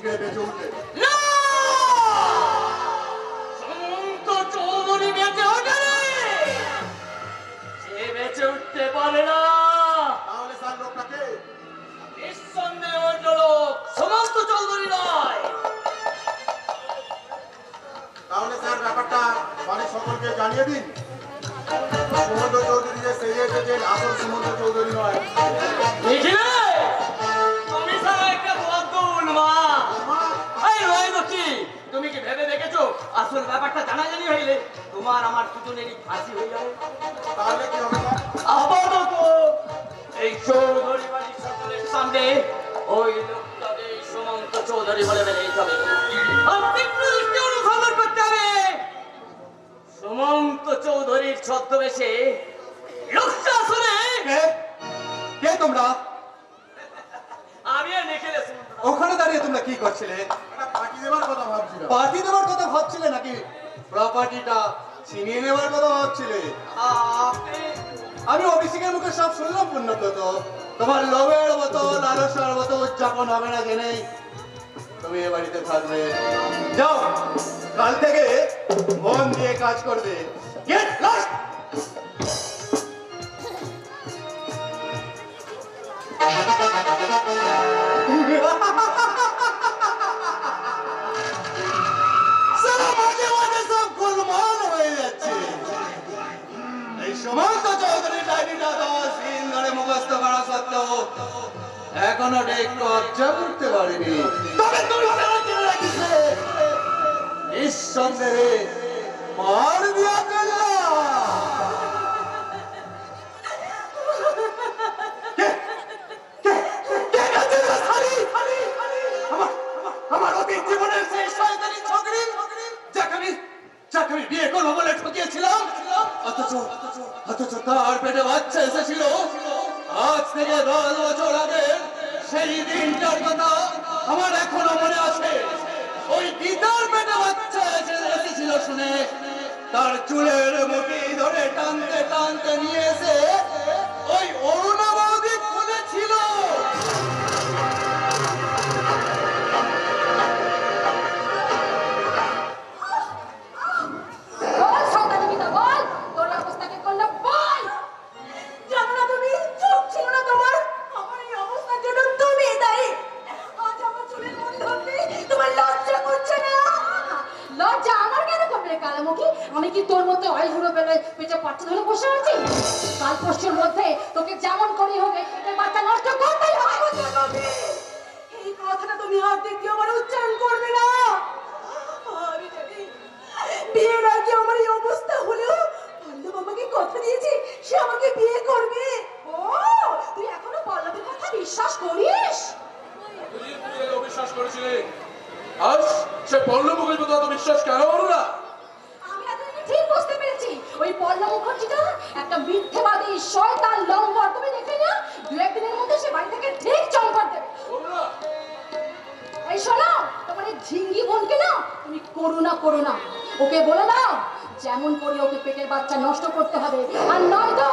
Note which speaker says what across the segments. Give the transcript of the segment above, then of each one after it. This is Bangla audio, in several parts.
Speaker 1: শীঘ্রই বেঁচে উঠবে।
Speaker 2: না, সুমন্ত চৌধুরী বেঁচে ওঠেনি। সে বেঁচে উঠতে পারে না।
Speaker 1: তাহলে স্যার লোকটাকে
Speaker 2: নিঃসন্দেহে অন্য লোক, সুমন্ত চৌধুরী নয়।
Speaker 1: তাহলে স্যার ব্যাপারটা বাড়ির সকলকে জানিয়ে দিন। সুমন্ত চৌধুরী যে সেই এসেছেন আসল সুমন্ত চৌধুরী নয়।
Speaker 2: বুঝলে, তুমি ছাড়া একটা বদুল মা। এই রইল কি, তুমি কি ভেবে দেখেছো আসল ব্যাপারটা জানাজানি হইলে তোমার আমার দুজনেরই ফাঁসি হয়ে যাবে?
Speaker 1: তাহলে কি হবে স্যার?
Speaker 2: আপাতত এই চৌধুরী বাড়ির সকলের সামনে ওই লোকটাকে সুমন্ত চৌধুরী বলে বেরিয়ে যাবে। আর তীব্র দৃষ্টি অনুসন্ধান করতে হবে সুমন্ত চৌধুরীর ছদ্মবেশে লোকটা আসলে
Speaker 3: কে তোমরা?
Speaker 2: আমি আর নিখিল সুমন্ত।
Speaker 3: ওখানে দাঁড়িয়ে তোমরা কি করছিলে?
Speaker 1: একটা পার্টি দেওয়ার কথা ভাবছিলাম।
Speaker 3: পার্টি দেওয়ার কথা ভাবছিলে নাকি প্রপার্টিটা ছিনিয়ে নেওয়ার কথা ভাবছিলে? আমি অভিষেকের মুখে সব শুনলাম পুণ্যব্রত। তোমার লোভের মতো লালসার মতো উদযাপন হবে না জেনেই তুমি এ বাড়িতে থাকবে। যাও, কাল থেকে মন দিয়ে কাজ করবে। Get lost! সুমন্ত চৌধুরী ডায়েরিটা 10 দিন ধরে মুখস্থ করা সত্ত্বেও এখনো ঠিক কবজা করতে পারিনি। তবে তুমি জেনে রাখিস, নিঃসন্দেহে মার দিয়া গেল। আমার অতীত জীবনের সেই শয়তানি ছোকরি যাকে আমি বিয়ে করবো বলে ঠকিয়েছিলাম, অথচ তার পেটে বাচ্চা এসেছিল আজ থেকে 10 বছর আগে। সেই দিনটার কথা আমার এখনো মনে আছে। ওই গীতার পেটে বাচ্চা এসেছিল শুনে তার চুলের মুঠি ধরে টানতে টানতে নিয়ে এসে ওই অরুণা বৌদি খুঁজেছিল।
Speaker 4: আমি কি তোর মধ্যে অয়েল গুঁড়ো বেলে পেটে পাচ্ছি ধরে বসে আছি? কাল পরশুর মধ্যে তোকে যেমন করি হোক এই বাচ্চা নষ্ট করতেই হবে। এই কথাটা তুমি আর দ্বিতীয়বার উচ্চারণ করবে না। আমি জানি বিয়ের আগে আমার এই অবস্থা হলেও পল্লব আমাকে কথা দিয়েছে সে আমাকে বিয়ে করবে। ও তুই এখনো পল্লবের কথা বিশ্বাস করিস?
Speaker 5: তুই অবিশ্বাস করেছিলি, আজ সে পল্লব মুখের কথা বিশ্বাস কেন হলো না?
Speaker 4: ঠিক বুঝতে পেরেছি, ওই পল্লব মুখার্জিটা একটা মিথ্যেবাদী শয়তান লম্পট। তুমি দেখলে না 2-1 দিনের মধ্যে সে বাড়ি থেকে ঠিক চম্পট দেবে। এই শোনো, তোমার এই ঝিঙ্গি বোনকে না তুমি করো না। ওকে বলে দাও যেমন করে ওকে পেটের বাচ্চা নষ্ট করতে হবে, আর নয়তো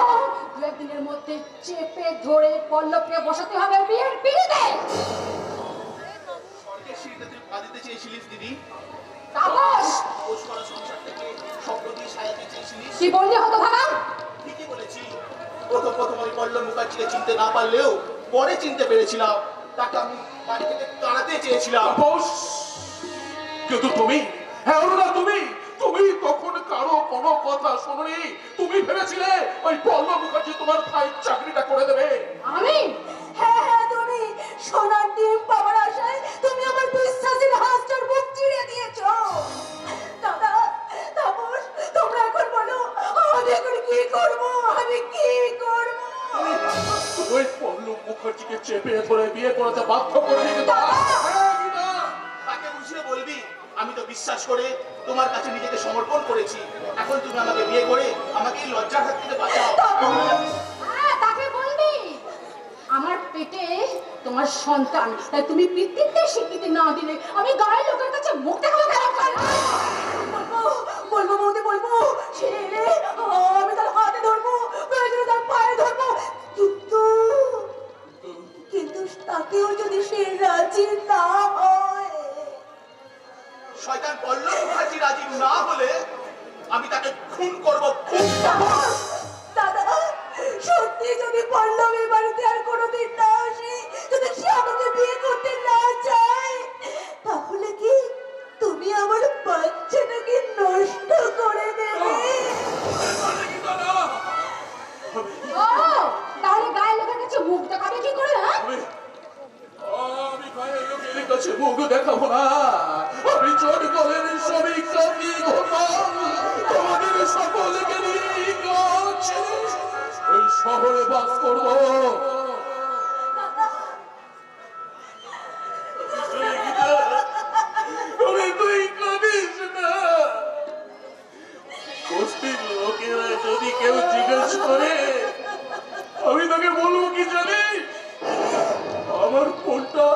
Speaker 4: 2-1 দিনের মধ্যে চেপে ধরে পল্লবকে বসাতে হবে বিয়ের পিঁড়িতে।
Speaker 6: স্বর্গের সিঁড়িতে তুই পা দিতে চেয়েছিলিস দিদি।
Speaker 4: তাপস,
Speaker 6: পোষ করা সংসার থেকে স্বপ্ন দিয়ে সাজাতে চেয়েছিলিস।
Speaker 4: কি বললি হতভাগা?
Speaker 6: ঠিকই বলেছি। প্রথম ওই পল্লব মুখার্জিকে চিনতে না পারলেও পরে চিনতে পেরেছিলাম। তাকে আমি বাড়ি থেকে তাড়াতে চেয়েছিলাম।
Speaker 5: কিন্তু তুমি, হ্যাঁ অরুণা, তুমি তখন কারো কোনো কথা শুনুনি। তুমি ভেবেছিলে ওই পল্লব মুখার্জি তোমার ভাইয়ের চাকরিটা করে দেবে।
Speaker 4: আমি? হ্যাঁ তুমি সোনার ডিম পাওয়ার আশায় তুমি আমার বিশ্বাসের হাঁসটার বুক চিড়ে দিয়েছো। দাদা, তাপস, তোমরা এখন বলো আমি এখন কি করব?
Speaker 5: ওই পল্লব মুখার্জিকে চেপে ধরে বিয়ে করাতে বাধ্য করে দিতে।
Speaker 6: তাকে বুঝিয়ে বলবি আমি তো বিশ্বাস করে তোমার কাছে নিজেকে সমর্পণ করেছি। এখন তুমি আমাকে বিয়ে করে আমাকে এই লজ্জার হাত থেকে বাঁচাও।
Speaker 4: তাকে বলবি আমার পেটে তোমার সন্তান, তাই তুমি পিতৃত্বের স্বীকৃতি না দিলে আমি গায়ের লোকের কাছে মুখ দেখাবো কেন? বলবো বৌদি, বলবো সে এলে আমি তার হাতে ধরবো, প্রয়োজনে তার পায়ে ধরবো। কিন্তু তাকেও যদি সে রাজি না হয়
Speaker 6: শয়তান পল্লব মুখার্জি রাজি না হলে আমি তাকে খুন করব, খুন।
Speaker 4: দাদা, সত্যি যদি পল্লবী বাড়িতে আর কোনোদিন না আসে, যদি সে আমাকে বিয়ে করতে না চায়, তাহলে কি তুমি আমার বাচ্চাটাকে নষ্ট করে দেবে? ও, তাহলে গায়ের লোকের কাছে মুখ দেখাবে কি করে? হ্যাঁ,
Speaker 5: আমি গায়ের লোকের কাছে মুখ দেখাবো না। আমি চোর গলের শ্রমিক জাতি গোপাল, তোমাদের সকলকে নিয়ে গাছ ওই শহরে বাস করবো। তুই কাঁদিস না। বস্তির লোকেরা যদি কেউ জিজ্ঞেস করে, আমি তাকে বলবো কি জানিস? আমার ফোনটা,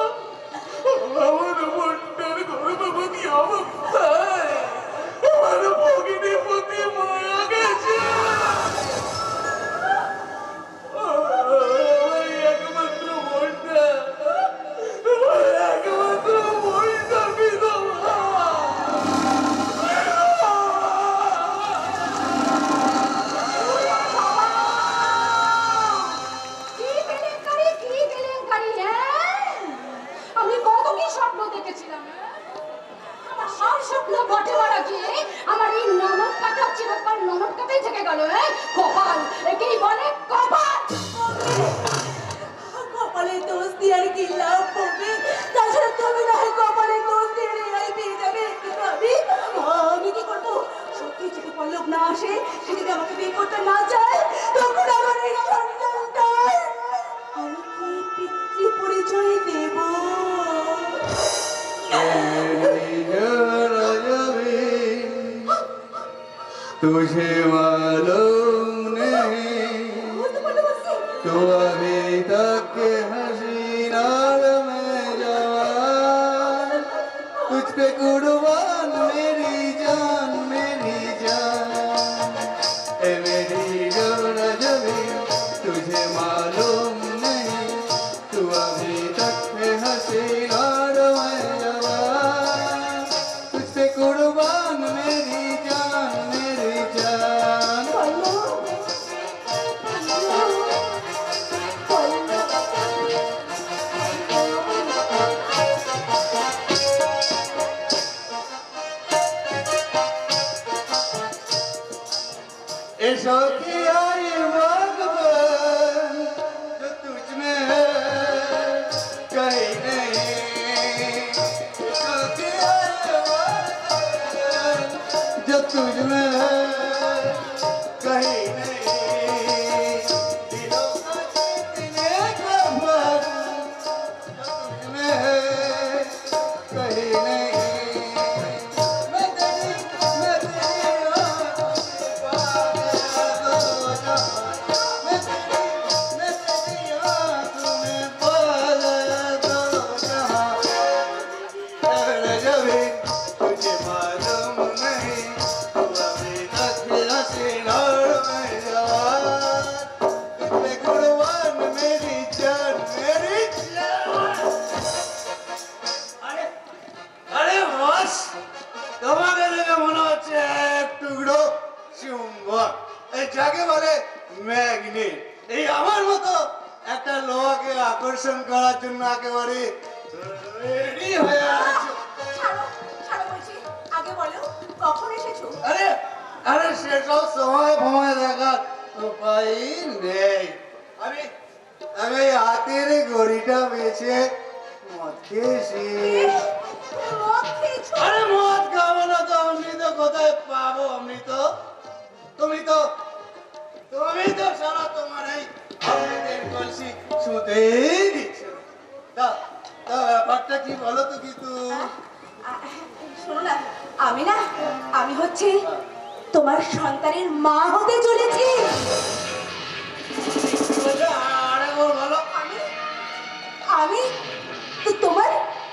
Speaker 5: আমার ফোনটার গর্ভবতী অবস্থায় আমার ভগিনী প্রতি মারা গেছে। আমার একমাত্র বোনটা, একমাত্র বোনটা বিধবা।
Speaker 4: কি কেলেঙ্কারি, কি কেলেঙ্কারি, হ্যাঁ? আমি কত কি স্বপ্ন দেখেছিলাম, হ্যাঁ? আমার সব স্বপ্ন বটে মারা গিয়ে আমার এই ননদ কাটা চিরকাল ননদ কাটাই থেকে গেল, হ্যাঁ? কপাল, একেই বলে কপাল। কপালে দোষ দিয়ে আর কি লাভ হবে? তাছাড়া তুমি না হয় কপালে দোষ দিয়ে রেহাই পেয়ে যাবে, কিন্তু আমি কি করবো? সত্যি যদি পল্লব না আসে, সে যদি আমাকে বিয়ে করতে না চায়, তখন আমার এই সন্তানটার আমি কি পিতৃ পরিচয় দেব?
Speaker 3: तुझे मालूम नहीं
Speaker 4: বুঝতে পারলে বলছি?
Speaker 3: तू अभी तक हसीनाल में जवान, तुझ पे कुर्बान मेरी जान ए मेरी जोर जबी। तुझे मालूम नहीं तू अभी तक हसीनाल में जवान, तुझ पे कुर्बान मेरी जान। सखी आई भगवान जो तुझ में है कहीं नहीं, सखी आई भगवान जो तुझ में है कहीं नहीं, दिलों का जीतने का भगवान जो तुझ में है कहीं नहीं। যাকে বলে ম্যাগনেট, এই আমার মতো একটা লোহাকে আকর্ষণ করার জন্য একেবারে রেডি হয়ে আছে।
Speaker 4: ছাড়ো, ছাড়ো বলছি। আগে বলো, কখন এসেছো?
Speaker 3: আরে আরে সেসব সময় দেখার উপায় নেই। আমি আমি হাতের ঘড়িটা বেছে মদ খেয়েছি।
Speaker 4: মদ খেয়েছো?
Speaker 3: আরে মদ খাবো না তো অমৃত কোথায় পাবো? অমৃত তুমি তো সারা তোমার এই অমৃতের কলসি শুতেই দিচ্ছ। তা ব্যাপারটা কি বলো তো? কিন্তু
Speaker 4: শোনো না, আমি হচ্ছে তোমার সন্তানের মা হতে চলেছি।
Speaker 3: আরে বলো।
Speaker 4: আমি তো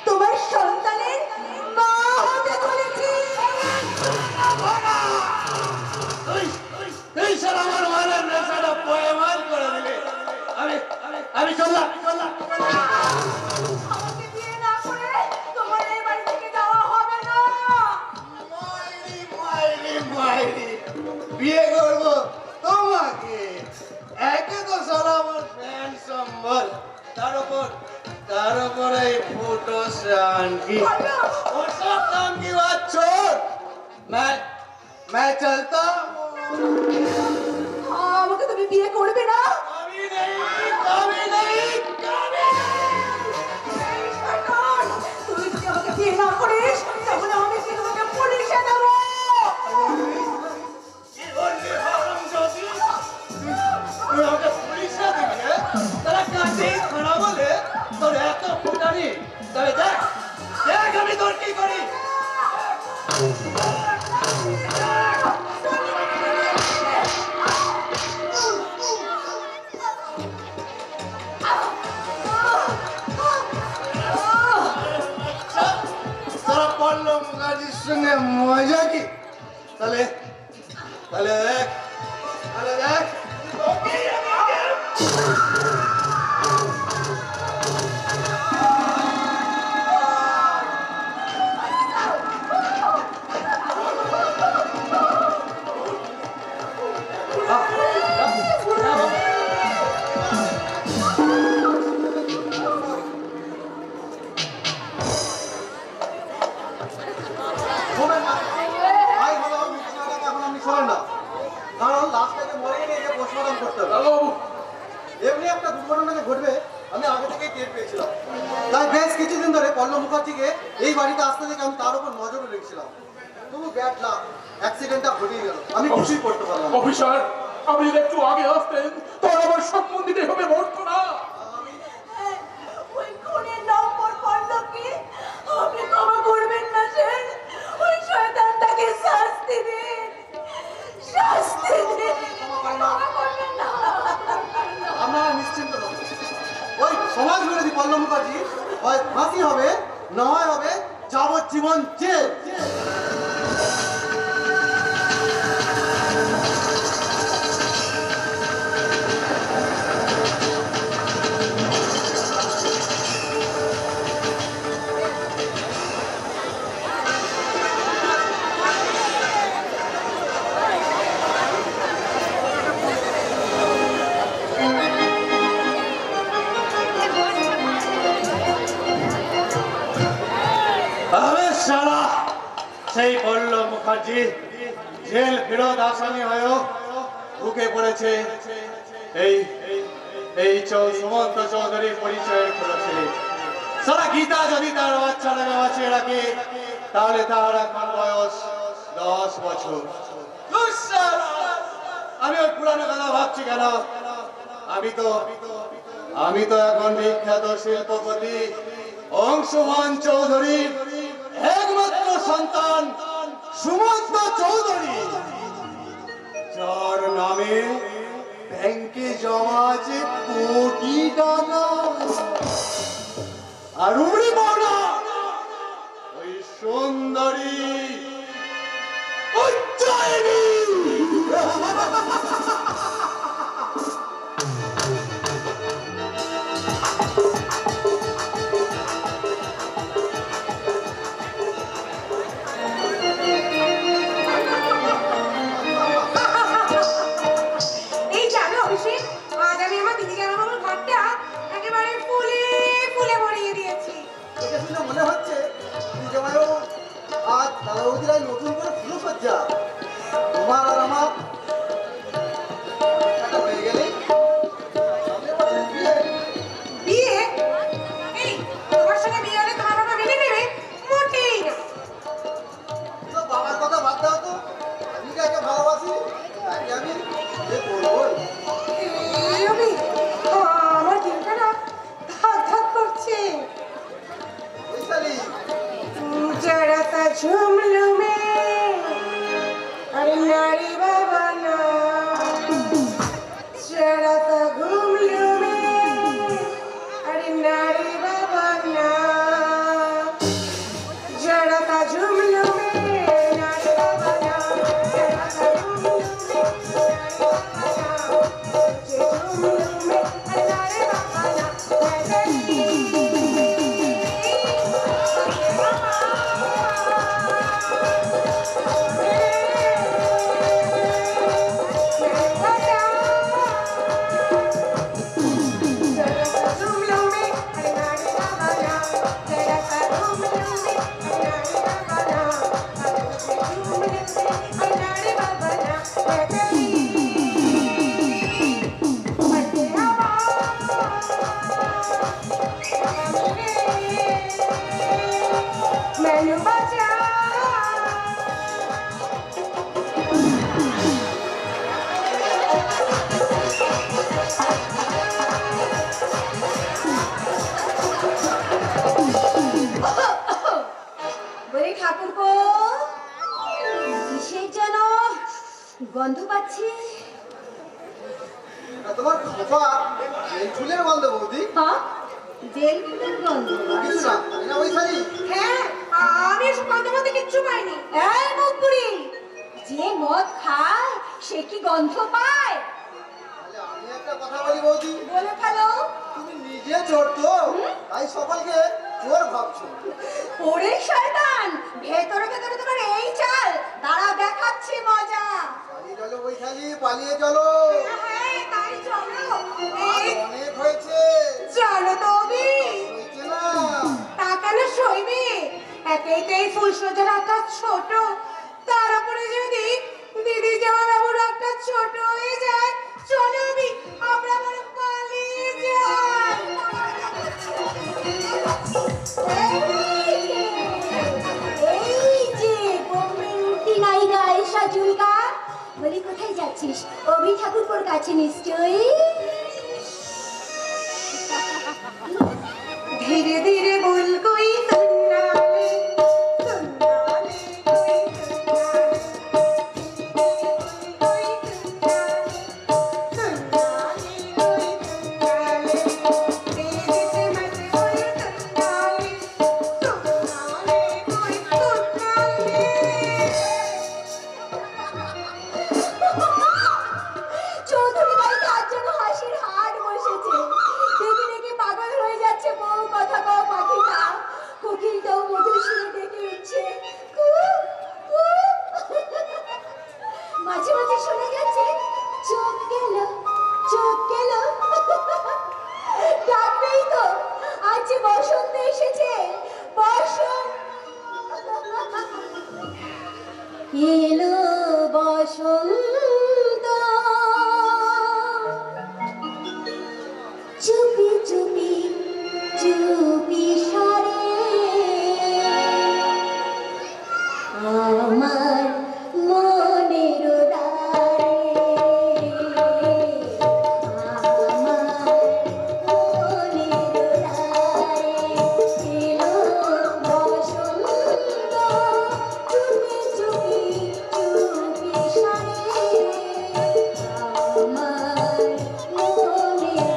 Speaker 4: তোমার সন্তানের মা হতে চলেছি।
Speaker 3: এই স্যার আমার মানের নেশাটা পয়মান করে দিলে। আমি চললাম।
Speaker 4: আমাকে বিয়ে না করে তোমার এই বাড়ি থেকে যাওয়া হবে না।
Speaker 3: বিয়ে করবো তোমাকে। একে তো সারা আমার ফ্যান সম্বল, তার উপর এই ফুটো শান্তি। ওসব काम की बात छोड़, मैं चलता हूँ।
Speaker 4: আমাকে তুমি বিয়ে করবে না?
Speaker 3: कभी नहीं।
Speaker 4: এই শয়তান, তুই যদি আমাকে বিয়ে না করিস তাহলে আমি কি তোমাকে পুলিশে দেবো।
Speaker 3: কি বললি হারামজাদি? তুই আমাকে পুলিশে দিবি? তারা কাছেই খারাপ বলে তোর এত ফুটানি। তবে দেখ আমি তোর কি করি। তোরা পল্লব মুখার্জির সঙ্গে মজা কি? তাহলে দেখ
Speaker 1: শোনেন না, ভাই হলো মিটিং আলাদা, এখন আপনি শোনেন না, কারণ লাস্ট থেকে মরে গেলে এই যে পোস্টমর্টম করতে হবে।
Speaker 5: হ্যালো,
Speaker 1: এমনি একটা দুর্ঘটনা যে ঘটবে আমি আগে থেকেই টের পেয়েছিলাম, তাই বেশ কিছুদিন ধরে পল্লব মুখার্জিকে এই বাড়িতে আসতে থেকে আমি তার উপর নজরে রেখেছিলাম। তবু ব্যাড লাক, অ্যাক্সিডেন্টটা ঘটেই গেল, আমি কিছুই করতে পারলাম না।
Speaker 5: অফিসার, আপনি যদি একটু আগে আসতেন তাহলে আমার সম্মান দিতে হবে মরতো না।
Speaker 4: ওই খুনের নম্বর পল্লবকে আপনি ক্ষমা করবেন না স্যার। ওই শয়তানটাকে শাস্তি দিন। ক্ষমা করবেন না।
Speaker 1: আপনারা নিশ্চিন্ত থাকুন, ওই সমাজ বিরোধী পল্লব মুখার্জি হয় ফাঁসি হবে, না হয় হবে যাবজ্জীবন জেল।
Speaker 3: আমি শালা সেই পল্লব মুখার্জি জেল ফেরত আসামি হয়েও ঢুকে পড়েছে এই সুমন্ত চৌধুরীর পরিচয়ের খোঁজে। সারা গীতা যদি তার বাচ্চাটাকে বাঁচিয়ে রাখে তাহলে তার এখন বয়স 10 বছর। আমি ওই পুরানো কথা ভাবছি কেন? আমি তো এখন বিখ্যাত শিল্পপতি অংশুমান চৌধুরীর একমাত্র সন্তান সুমন্ত চৌধুরী, যার নামে ব্যাংকে জমা আছে কোটি টাকা। আর উড়ি পাওনা ওই সুন্দরী উজ্জয়িনী।
Speaker 7: এই জানো অভিষেক, আজ আমি আমার দিদি জামাইবাবুর ঘরটা একেবারে ফুলে ফুলে ভরিয়ে দিয়েছি।
Speaker 1: এটা শুনে মনে হচ্ছে জামাইবাবু আজ দাদাবৌদিরাই নতুন করে ফুল সজ্জা। তোমার আর আমার একটা হয়ে গেলে সামনে বছর বিয়ে।
Speaker 7: বিয়ে? এই তোমার সঙ্গে বিয়ে হলে তোমার বাবা মেনে নেবে? মোটেই না।
Speaker 1: তো বাবার কথা বাদ দাও তো, আমি যাকে ভালোবাসি তাকে আমি বিয়ে করবোই।
Speaker 7: এই অভি, আমার দিনটা না ধাক ধাক করছে।
Speaker 1: বৈশালী,
Speaker 7: जरा सा झूम लूं मैं, अरे नारी बाबा ना, जरा सा घूम लूं मैं, अरे नारी बाबा ना, जरा सा झूम लूं मैं, नारी बाबा ना, जरा सा घूम लूं मैं, नारी बाबा ना, झूम लूं मैं, अरे नारी बाबा ना, প্রাণ বাঁচা। বলি ঠাকুরপো, কিসের যেন গন্ধ পাচ্ছি।
Speaker 1: তোমার খোপা এই চুলের গন্ধ বৌদি।
Speaker 7: হ্যাঁ, জেল ফুলের গন্ধ।
Speaker 1: কিছু না, আমি না বৈশালী।
Speaker 7: হ্যাঁ, আমি এসব গন্ধ মধ্যে কিচ্ছু পাইনি। এই মুখপুরি, যে মদ খায় সে কি গন্ধ পায়?
Speaker 1: তাহলে আমি একটা কথা বলি বৌদি,
Speaker 7: বলে ফেলো।
Speaker 1: তুমি নিজে চোর তো, তাই সকলকে চোর ভাবছো।
Speaker 7: ওরে শয়তান, ভেতরে ভেতরে তোমার এই চাল, দাঁড়া দেখাচ্ছি মজা।
Speaker 1: পালিয়ে চলো বৈশালী, পালিয়ে চলো।
Speaker 7: হ্যাঁ, তাই চলো।
Speaker 1: আর অনেক হয়েছে,
Speaker 7: চলো তবে।
Speaker 1: হয়েছে না।
Speaker 7: তা কেন সইবে? একেই তো এই ফুলসজ্জার আকাশ ছোট, তার উপরে যদি দিদি জামা বাবুর একটা ছোট হয়ে যায়, চলো আমি, আমরা বরং পালিয়ে যাই। এই যে বোম্বের নায়িকা আয়েশা জুলকা, বলি কোথায় যাচ্ছিস? অভি ঠাকুরপোর কাছে নিশ্চয়ই। ধীরে ধীরে বল কই তন্নালে তন্নালে কই তন্নালে তন্নালে কই তন্নালে তেজে মত কই তন্নালে তন্নালে কই তন্নালে। চৌধুরী বাড়িতে আজ যেন হাসির হাট বসেছে। দেখে দেখে পাগল হয়ে যাচ্ছে বউ কথা কও পাখিটা। কোকিলটাও মধুর সুরে ডেকে উঠছে, কু, কু। মাঝে মাঝে শোনা যাচ্ছে চোখ গেল, চোখ গেল। ডাকবেই তো, আজ যে বসন্ত এসেছে, বসন্ত এলো বসন্ত। চুপি চুপি চুপি সরে আমার মনের দ্বারে, আমার মনের দ্বারে এলো বসন্ত। চুপি চুপি চুপি সরে আমার মনের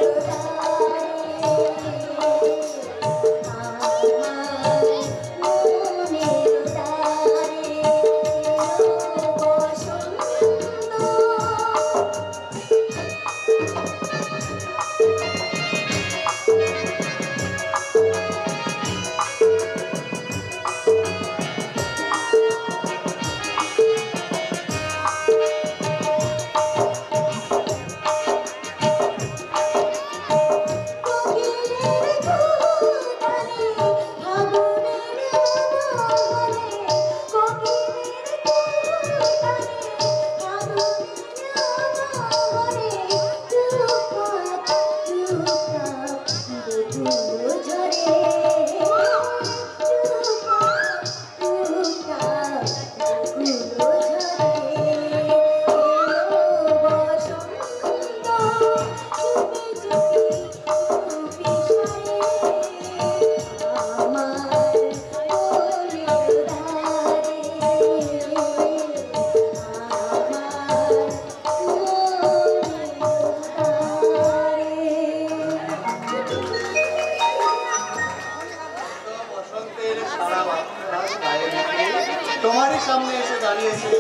Speaker 1: তোমারই সামনে এসে দাঁড়িয়েছে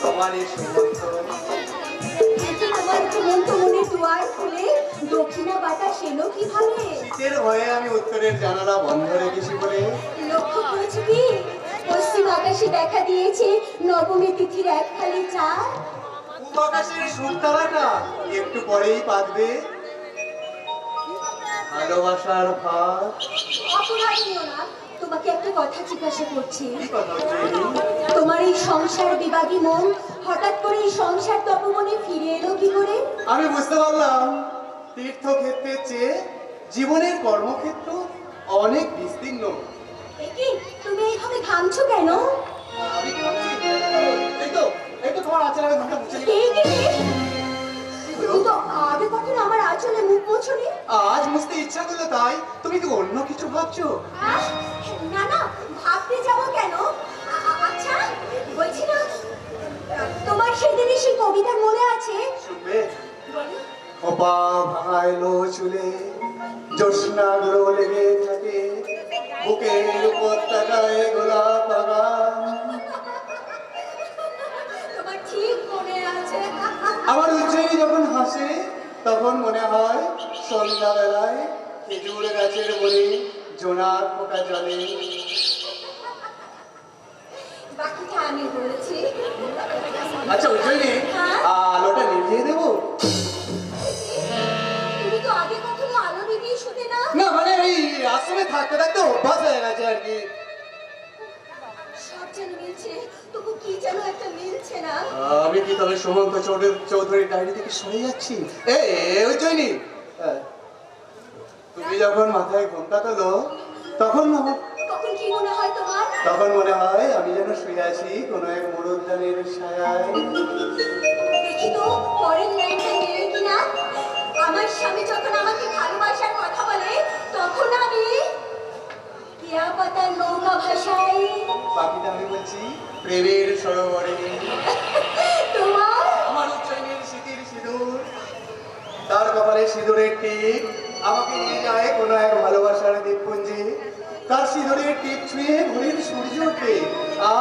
Speaker 1: তোমারই সুমন্ত।
Speaker 7: কিন্তু তোমার ঘুমন্ত মনের দুয়ার খুলে দক্ষিণা বাতাস এলো কিভাবে?
Speaker 1: শীতের ভয়ে আমি উত্তরের জানালা বন্ধ রেখেছি বলে।
Speaker 7: লক্ষ্য করেছো কি পশ্চিম আকাশে দেখা দিয়েছে নবমী তিথির এক খালি চাঁদ?
Speaker 1: পূব আকাশের সূর্যতারাটা একটু পরেই পাতবে ভালোবাসার ভাত।
Speaker 7: অপরাধ নিও না, তোমাকে একটা কথা জিজ্ঞাসা করছি।
Speaker 1: কি কথা হচ্ছে এই?
Speaker 7: তোমার এই সংসার বিভাগী মন হঠাৎ করে এই সংসার তপবনে ফিরে এলো কি করে?
Speaker 1: আমি বুঝতে পারলাম তীর্থক্ষেত্রের চেয়ে জীবনের কর্মক্ষেত্র অনেক বিস্তীর্ণ।
Speaker 7: একি তুমি এইভাবে ঘাম মুছুনি?
Speaker 1: আজ মুছতে ইচ্ছা করলো তাই, তুমি কি অন্য কিছু ভাবছো?
Speaker 7: না না, ভাবতে যাব কেন? আচ্ছা বলছিলাম, তোমার সেদিনই সেই কবিতা মনে আছে?
Speaker 1: শুনবে?
Speaker 7: বলো।
Speaker 1: খোপা ভাঙাইলো চুলে, জ্যোৎস্নাগুলো লেগে থাকে, বুকের উপত্যকায় গোলাপ বাগান।
Speaker 7: তোমার ঠিক মনে আছে।
Speaker 1: আমার উজ্জয়িনী যখন হাসে তখন মনে হয় সন্ধ্যাবেলায় খেজুর গাছের বলে জোনাক পোকা জলে।
Speaker 7: বাকিটা আমি বলছি।
Speaker 1: আচ্ছা উজ্জয়িনী,
Speaker 7: হ্যাঁ?
Speaker 1: আলোটা নিভিয়ে দেবো?
Speaker 7: তুমি তো আগে কখনো আলো নিভিয়ে শুতে না।
Speaker 1: না মানে এই আশ্রমে থাকতে থাকতে অভ্যাস হয়ে গেছে আর কি।
Speaker 7: সব যেন মিলছে, তবু কি যেন একটা মিলছে না।
Speaker 1: আমি কি তবে সুমন্ত চৌধুরীর ডায়েরি থেকে সরে যাচ্ছি? উজ্জয়িনী, তুমি যখন মাথায় ঘোমটা তোলো তখন আমার
Speaker 7: তখন কি মনে হয় তোমার?
Speaker 1: তখন মনে হয় আমি যেন শুয়ে আছি কোনো এক মরুদ্যানের ছায়ায়।
Speaker 7: দেখি তো পরের লাইনটা নেই কিনা। আমার স্বামী যখন আমাকে ভালোবাসার কথা বলে তখন আমি টিয়া পাতার নৌকা ভাষায়
Speaker 1: বাকিটা আমি বলছি প্রেমের সরোবরে।
Speaker 7: তোমার
Speaker 1: আমার উজ্জয়িনীর স্মৃতির সিঁদুর, তার কপালে সিঁদুরের টিপ আমাকে নিয়ে যায় কোনো এক ভালোবাসার দ্বীপপুঞ্জে। তার সিঁদুরের টিপ ছুঁয়ে ঘুরির সূর্য ওঠে,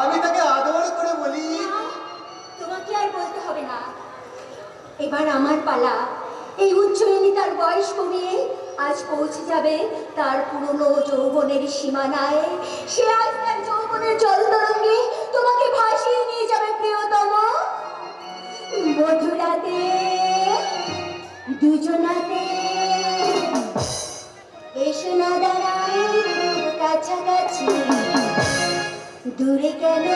Speaker 1: আমি তাকে আদর করে বলি।
Speaker 7: তোমাকে আর বলতে হবে না, এবার আমার পালা। এই উজ্জয়িনী তার বয়স কমিয়ে আজ পৌঁছে যাবে তার পুরনো যৌবনের সীমানায়। সে আজ তার যৌবনের জল তরঙ্গে তোমাকে ভাসিয়ে নিয়ে যাবে প্রিয়তম। মধুরাতে দুজনাতে এসো না দাঁড়াই কাছাকাছি, দূরে কেন